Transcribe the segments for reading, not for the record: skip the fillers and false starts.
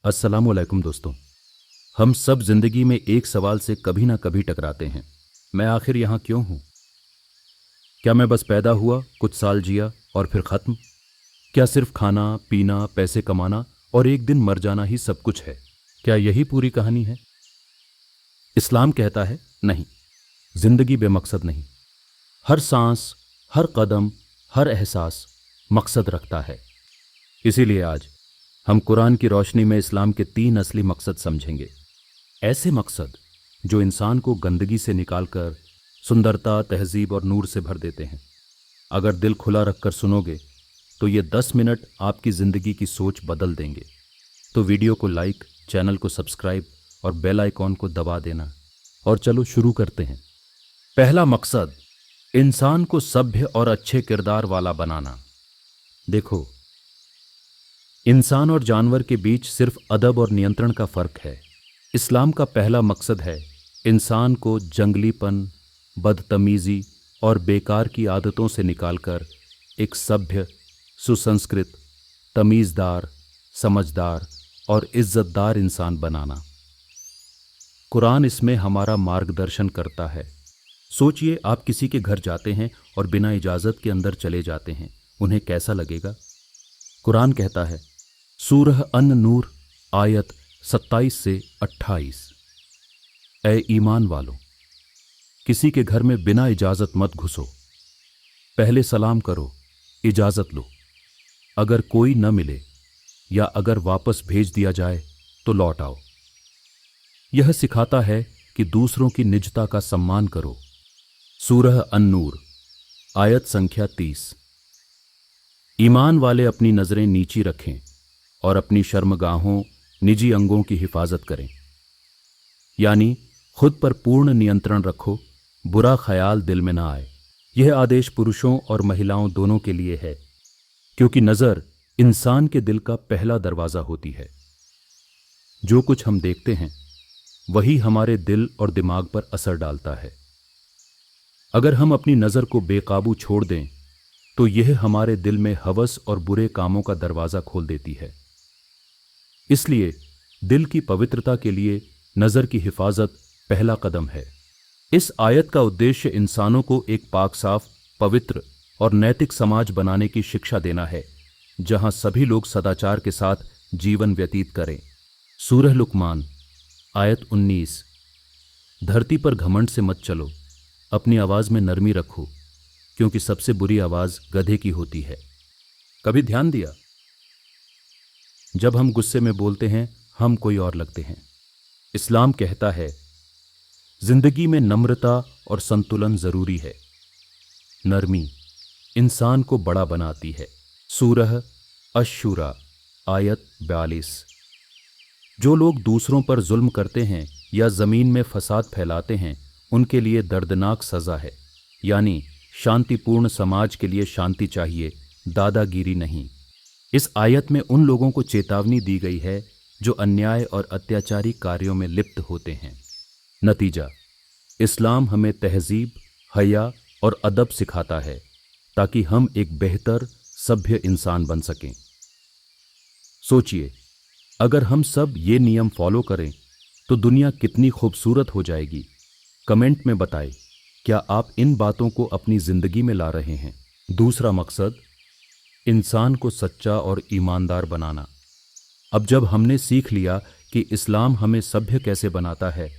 अस्सलामुअलैकुम दोस्तों। हम सब जिंदगी में एक सवाल से कभी ना कभी टकराते हैं। मैं आखिर यहाँ क्यों हूँ? क्या मैं बस पैदा हुआ, कुछ साल जिया और फिर खत्म? क्या सिर्फ खाना पीना, पैसे कमाना और एक दिन मर जाना ही सब कुछ है? क्या यही पूरी कहानी है? इस्लाम कहता है नहीं, जिंदगी बेमकसद नहीं। हर सांस, हर कदम, हर एहसास मकसद रखता है। इसीलिए आज हम कुरान की रोशनी में इस्लाम के 3 असली मकसद समझेंगे। ऐसे मकसद जो इंसान को गंदगी से निकालकर सुंदरता, तहजीब और नूर से भर देते हैं। अगर दिल खुला रखकर सुनोगे तो ये 10 मिनट आपकी ज़िंदगी की सोच बदल देंगे। तो वीडियो को लाइक, चैनल को सब्सक्राइब और बेल आइकॉन को दबा देना। और चलो शुरू करते हैं। पहला मकसद, इंसान को सभ्य और अच्छे किरदार वाला बनाना। देखो, इंसान और जानवर के बीच सिर्फ अदब और नियंत्रण का फर्क है। इस्लाम का पहला मकसद है इंसान को जंगलीपन, बदतमीज़ी और बेकार की आदतों से निकालकर एक सभ्य, सुसंस्कृत, तमीज़दार, समझदार और इज्जतदार इंसान बनाना। कुरान इसमें हमारा मार्गदर्शन करता है। सोचिए, आप किसी के घर जाते हैं और बिना इजाज़त के अंदर चले जाते हैं, उन्हें कैसा लगेगा? कुरान कहता है, सूरह अन-नूर आयत 27 से 28, ए ईमान वालों, किसी के घर में बिना इजाज़त मत घुसो। पहले सलाम करो, इजाज़त लो। अगर कोई न मिले या अगर वापस भेज दिया जाए तो लौट आओ। यह सिखाता है कि दूसरों की निजता का सम्मान करो। सूरह अन-नूर आयत संख्या 30। ईमान वाले अपनी नज़रें नीची रखें और अपनी शर्मगाहों, निजी अंगों की हिफाजत करें। यानी खुद पर पूर्ण नियंत्रण रखो, बुरा ख्याल दिल में ना आए। यह आदेश पुरुषों और महिलाओं दोनों के लिए है, क्योंकि नज़र इंसान के दिल का पहला दरवाज़ा होती है। जो कुछ हम देखते हैं वही हमारे दिल और दिमाग पर असर डालता है। अगर हम अपनी नज़र को बेकाबू छोड़ दें तो यह हमारे दिल में हवस और बुरे कामों का दरवाज़ा खोल देती है। इसलिए दिल की पवित्रता के लिए नज़र की हिफाजत पहला कदम है। इस आयत का उद्देश्य इंसानों को एक पाक साफ, पवित्र और नैतिक समाज बनाने की शिक्षा देना है, जहां सभी लोग सदाचार के साथ जीवन व्यतीत करें। सूरह लुकमान आयत 19। धरती पर घमंड से मत चलो, अपनी आवाज़ में नरमी रखो, क्योंकि सबसे बुरी आवाज़ गधे की होती है। कभी ध्यान दिया, जब हम गुस्से में बोलते हैं हम कोई और लगते हैं। इस्लाम कहता है जिंदगी में नम्रता और संतुलन जरूरी है। नरमी इंसान को बड़ा बनाती है। सूरह अश-शूरा आयत 42। जो लोग दूसरों पर जुल्म करते हैं या जमीन में फसाद फैलाते हैं, उनके लिए दर्दनाक सजा है। यानी शांतिपूर्ण समाज के लिए शांति चाहिए, दादागिरी नहीं। इस आयत में उन लोगों को चेतावनी दी गई है जो अन्याय और अत्याचारी कार्यों में लिप्त होते हैं। नतीजा, इस्लाम हमें तहजीब, हया और अदब सिखाता है ताकि हम एक बेहतर, सभ्य इंसान बन सकें। सोचिए, अगर हम सब ये नियम फॉलो करें तो दुनिया कितनी खूबसूरत हो जाएगी। कमेंट में बताएं, क्या आप इन बातों को अपनी जिंदगी में ला रहे हैं? दूसरा मकसद, इंसान को सच्चा और ईमानदार बनाना। अब जब हमने सीख लिया कि इस्लाम हमें सभ्य कैसे बनाता है,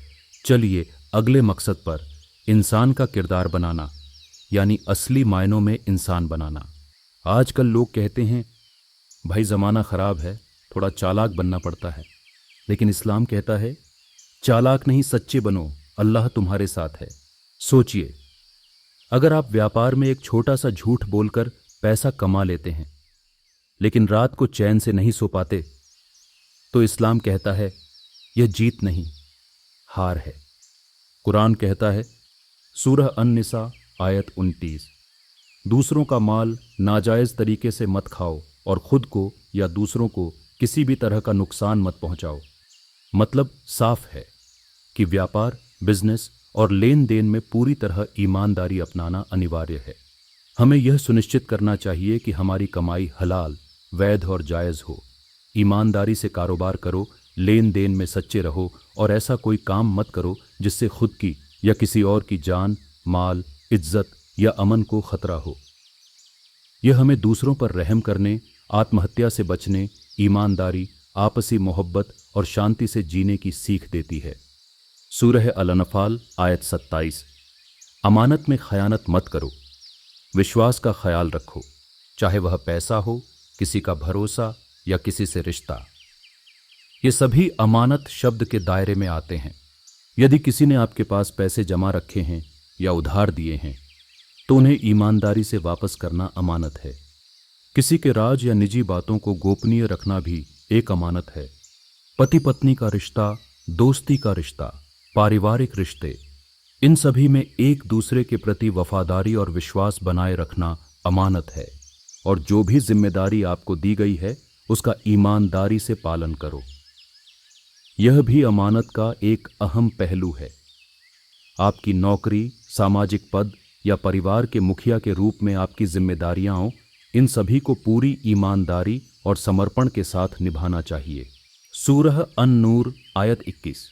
चलिए अगले मकसद पर, इंसान का किरदार बनाना, यानी असली मायनों में इंसान बनाना। आजकल लोग कहते हैं भाई ज़माना ख़राब है, थोड़ा चालाक बनना पड़ता है। लेकिन इस्लाम कहता है चालाक नहीं, सच्चे बनो, अल्लाह तुम्हारे साथ है। सोचिए, अगर आप व्यापार में एक छोटा सा झूठ बोलकर पैसा कमा लेते हैं लेकिन रात को चैन से नहीं सो पाते, तो इस्लाम कहता है यह जीत नहीं, हार है। कुरान कहता है सूरह अन-निसा आयत 29, दूसरों का माल नाजायज़ तरीके से मत खाओ और खुद को या दूसरों को किसी भी तरह का नुकसान मत पहुंचाओ। मतलब साफ है कि व्यापार, बिजनेस और लेन देन में पूरी तरह ईमानदारी अपनाना अनिवार्य है। हमें यह सुनिश्चित करना चाहिए कि हमारी कमाई हलाल, वैध और जायज़ हो। ईमानदारी से कारोबार करो, लेन देन में सच्चे रहो और ऐसा कोई काम मत करो जिससे खुद की या किसी और की जान, माल, इज्जत या अमन को खतरा हो। यह हमें दूसरों पर रहम करने, आत्महत्या से बचने, ईमानदारी, आपसी मोहब्बत और शांति से जीने की सीख देती है। सूरह अल-अनफाल आयत 27। अमानत में खयानत मत करो। विश्वास का ख्याल रखो, चाहे वह पैसा हो, किसी का भरोसा या किसी से रिश्ता। ये सभी अमानत शब्द के दायरे में आते हैं। यदि किसी ने आपके पास पैसे जमा रखे हैं या उधार दिए हैं तो उन्हें ईमानदारी से वापस करना अमानत है। किसी के राज या निजी बातों को गोपनीय रखना भी एक अमानत है। पति पत्नी का रिश्ता, दोस्ती का रिश्ता, पारिवारिक रिश्ते, इन सभी में एक दूसरे के प्रति वफादारी और विश्वास बनाए रखना अमानत है। और जो भी जिम्मेदारी आपको दी गई है उसका ईमानदारी से पालन करो। यह भी अमानत का एक अहम पहलू है। आपकी नौकरी, सामाजिक पद या परिवार के मुखिया के रूप में आपकी जिम्मेदारियां हों, इन सभी को पूरी ईमानदारी और समर्पण के साथ निभाना चाहिए। सूरह अन-नूर आयत 21।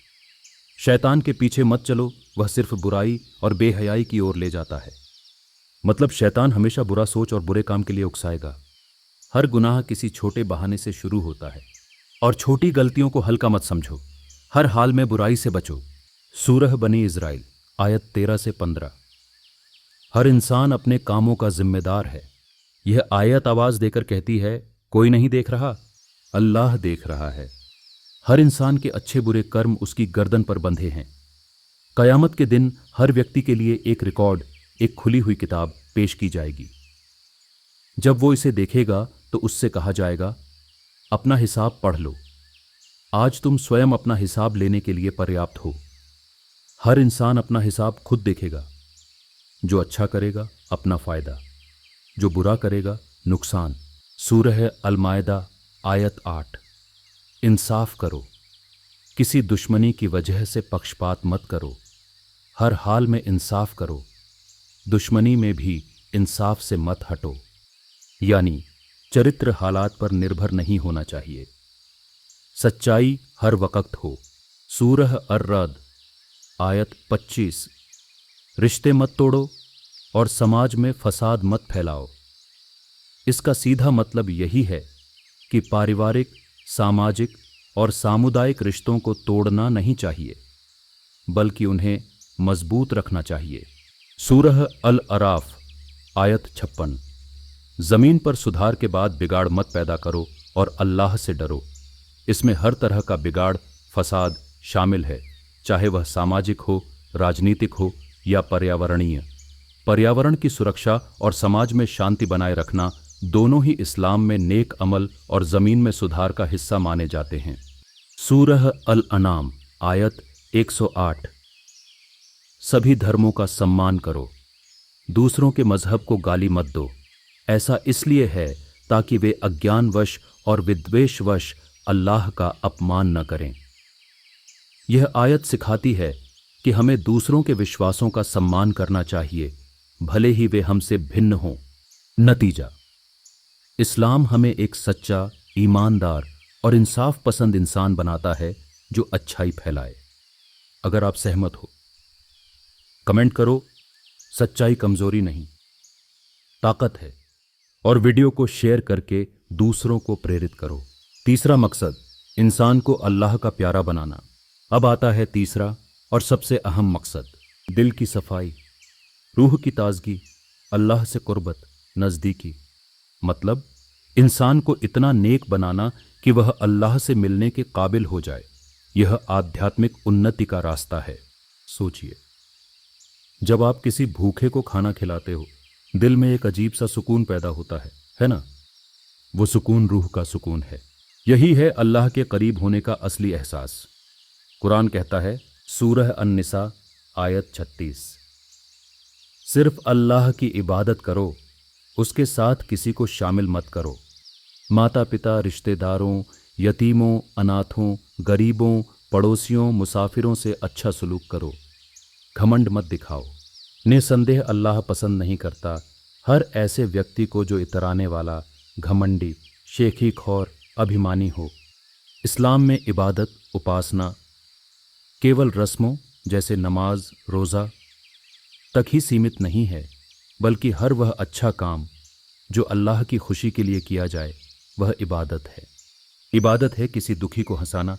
शैतान के पीछे मत चलो, वह सिर्फ बुराई और बेहयाई की ओर ले जाता है। मतलब शैतान हमेशा बुरा सोच और बुरे काम के लिए उकसाएगा। हर गुनाह किसी छोटे बहाने से शुरू होता है और छोटी गलतियों को हल्का मत समझो। हर हाल में बुराई से बचो। सूरह बनी इज़राइल आयत 13 से 15। हर इंसान अपने कामों का जिम्मेदार है। यह आयत आवाज देकर कहती है, कोई नहीं देख रहा, अल्लाह देख रहा है। हर इंसान के अच्छे बुरे कर्म उसकी गर्दन पर बंधे हैं। कयामत के दिन हर व्यक्ति के लिए एक रिकॉर्ड, एक खुली हुई किताब पेश की जाएगी। जब वो इसे देखेगा तो उससे कहा जाएगा, अपना हिसाब पढ़ लो। आज तुम स्वयं अपना हिसाब लेने के लिए पर्याप्त हो। हर इंसान अपना हिसाब खुद देखेगा। जो अच्छा करेगा अपना फायदा, जो बुरा करेगा नुकसान। सूरह अल-माइदा आयत 8। इंसाफ करो। किसी दुश्मनी की वजह से पक्षपात मत करो। हर हाल में इंसाफ करो। दुश्मनी में भी इंसाफ से मत हटो। यानी चरित्र हालात पर निर्भर नहीं होना चाहिए। सच्चाई हर वक्त हो। सूरह अर्रद आयत 25। रिश्ते मत तोड़ो और समाज में फसाद मत फैलाओ। इसका सीधा मतलब यही है कि पारिवारिक, सामाजिक और सामुदायिक रिश्तों को तोड़ना नहीं चाहिए, बल्कि उन्हें मजबूत रखना चाहिए। सूरह अल-अराफ आयत 56। जमीन पर सुधार के बाद बिगाड़ मत पैदा करो और अल्लाह से डरो। इसमें हर तरह का बिगाड़, फसाद शामिल है, चाहे वह सामाजिक हो, राजनीतिक हो या पर्यावरणीय। पर्यावरण की सुरक्षा और समाज में शांति बनाए रखना दोनों ही इस्लाम में नेक अमल और जमीन में सुधार का हिस्सा माने जाते हैं। सूरह अल-अनाम आयत 108। सभी धर्मों का सम्मान करो। दूसरों के मजहब को गाली मत दो। ऐसा इसलिए है ताकि वे अज्ञानवश और विद्वेषवश अल्लाह का अपमान न करें। यह आयत सिखाती है कि हमें दूसरों के विश्वासों का सम्मान करना चाहिए, भले ही वे हमसे भिन्न हों। नतीजा, इस्लाम हमें एक सच्चा, ईमानदार और इंसाफ पसंद इंसान बनाता है जो अच्छाई फैलाए। अगर आप सहमत हो कमेंट करो। सच्चाई कमजोरी नहीं, ताकत है। और वीडियो को शेयर करके दूसरों को प्रेरित करो। तीसरा मकसद, इंसान को अल्लाह का प्यारा बनाना। अब आता है तीसरा और सबसे अहम मकसद, दिल की सफाई, रूह की ताजगी, अल्लाह से कुर्बत, नज़दीकी। मतलब इंसान को इतना नेक बनाना कि वह अल्लाह से मिलने के काबिल हो जाए। यह आध्यात्मिक उन्नति का रास्ता है। सोचिए, जब आप किसी भूखे को खाना खिलाते हो, दिल में एक अजीब सा सुकून पैदा होता है ना? वो सुकून रूह का सुकून है। यही है अल्लाह के करीब होने का असली एहसास। कुरान कहता है, सूरह अन-निसा आयत 36, सिर्फ अल्लाह की इबादत करो, उसके साथ किसी को शामिल मत करो। माता पिता, रिश्तेदारों, यतीमों, अनाथों, गरीबों, पड़ोसियों, मुसाफिरों से अच्छा सलूक करो। घमंड मत दिखाओ। निसंदेह अल्लाह पसंद नहीं करता हर ऐसे व्यक्ति को जो इतराने वाला, घमंडी, शेखी खौर अभिमानी हो। इस्लाम में इबादत, उपासना केवल रस्मों जैसे नमाज, रोज़ा तक ही सीमित नहीं है, बल्कि हर वह अच्छा काम जो अल्लाह की खुशी के लिए किया जाए वह इबादत है। इबादत है किसी दुखी को हंसाना,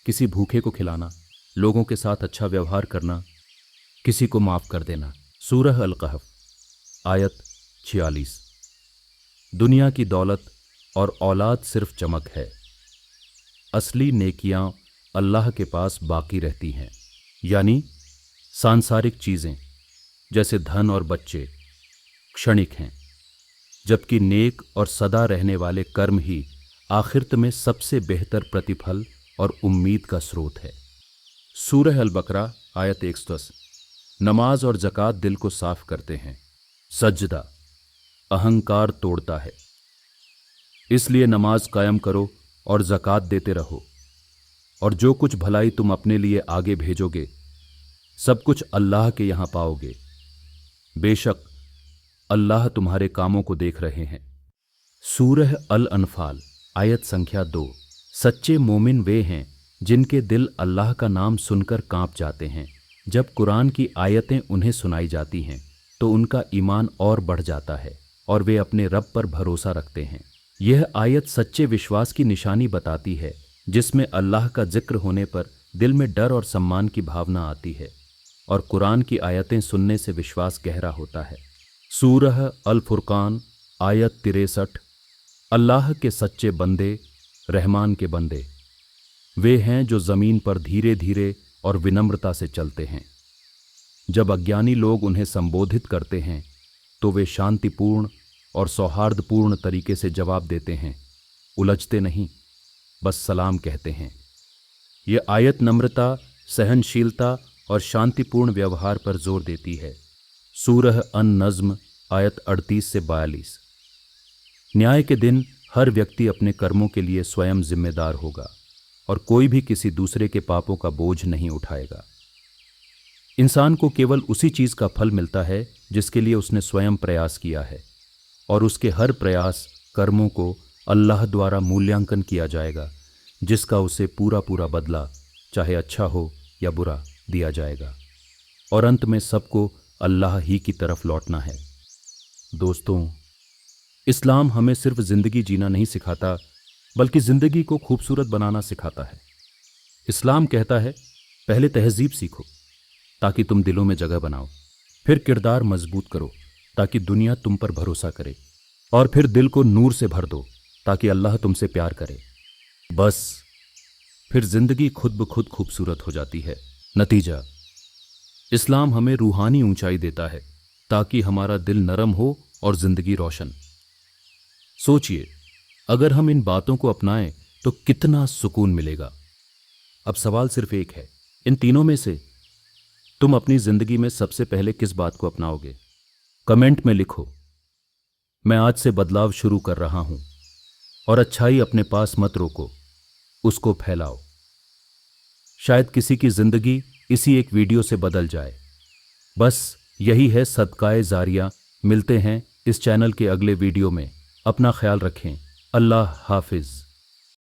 किसी भूखे को खिलाना, लोगों के साथ अच्छा व्यवहार करना, किसी को माफ़ कर देना। सूरह अल-कहफ आयत 46। दुनिया की दौलत और औलाद सिर्फ चमक है, असली नेकियां अल्लाह के पास बाकी रहती हैं। यानी सांसारिक चीज़ें जैसे धन और बच्चे क्षणिक हैं, जबकि नेक और सदा रहने वाले कर्म ही आखिरत में सबसे बेहतर प्रतिफल और उम्मीद का स्रोत है। सूरह अल-बकरा आयत 110। नमाज और ज़कात दिल को साफ करते हैं, सजदा अहंकार तोड़ता है। इसलिए नमाज कायम करो और ज़कात देते रहो, और जो कुछ भलाई तुम अपने लिए आगे भेजोगे सब कुछ अल्लाह के यहाँ पाओगे। बेशक अल्लाह तुम्हारे कामों को देख रहे हैं। सूरह अल-अनफाल आयत संख्या 2। सच्चे मोमिन वे हैं जिनके दिल अल्लाह का नाम सुनकर कांप जाते हैं। जब कुरान की आयतें उन्हें सुनाई जाती हैं तो उनका ईमान और बढ़ जाता है और वे अपने रब पर भरोसा रखते हैं। यह आयत सच्चे विश्वास की निशानी बताती है, जिसमें अल्लाह का जिक्र होने पर दिल में डर और सम्मान की भावना आती है और कुरान की आयतें सुनने से विश्वास गहरा होता है। सूरह अल-फुरकान आयत 63। अल्लाह के सच्चे बंदे, रहमान के बंदे वे हैं जो ज़मीन पर धीरे धीरे और विनम्रता से चलते हैं। जब अज्ञानी लोग उन्हें संबोधित करते हैं तो वे शांतिपूर्ण और सौहार्दपूर्ण तरीके से जवाब देते हैं, उलझते नहीं, बस सलाम कहते हैं। यह आयत नम्रता, सहनशीलता और शांतिपूर्ण व्यवहार पर जोर देती है। सूरह अन-नज़्म आयत 38 से 42। न्याय के दिन हर व्यक्ति अपने कर्मों के लिए स्वयं जिम्मेदार होगा और कोई भी किसी दूसरे के पापों का बोझ नहीं उठाएगा। इंसान को केवल उसी चीज़ का फल मिलता है जिसके लिए उसने स्वयं प्रयास किया है, और उसके हर प्रयास कर्मों को अल्लाह द्वारा मूल्यांकन किया जाएगा, जिसका उसे पूरा पूरा बदला, चाहे अच्छा हो या बुरा, दिया जाएगा। और अंत में सबको अल्लाह ही की तरफ लौटना है। दोस्तों, इस्लाम हमें सिर्फ ज़िंदगी जीना नहीं सिखाता, बल्कि ज़िंदगी को खूबसूरत बनाना सिखाता है। इस्लाम कहता है, पहले तहज़ीब सीखो ताकि तुम दिलों में जगह बनाओ, फिर किरदार मजबूत करो ताकि दुनिया तुम पर भरोसा करे, और फिर दिल को नूर से भर दो ताकि अल्लाह तुमसे प्यार करे। बस फिर ज़िंदगी खुद ब खुद खूबसूरत हो जाती है। नतीजा, इस्लाम हमें रूहानी ऊंचाई देता है ताकि हमारा दिल नरम हो और ज़िंदगी रोशन। सोचिए, अगर हम इन बातों को अपनाएं तो कितना सुकून मिलेगा। अब सवाल सिर्फ एक है, इन तीनों में से तुम अपनी जिंदगी में सबसे पहले किस बात को अपनाओगे? कमेंट में लिखो। मैं आज से बदलाव शुरू कर रहा हूं, और अच्छाई अपने पास मत रोको, उसको फैलाओ। शायद किसी की जिंदगी इसी एक वीडियो से बदल जाए। बस यही है सदकाए जारिया। मिलते हैं इस चैनल के अगले वीडियो में। अपना ख्याल रखें। अल्लाह हाफिज।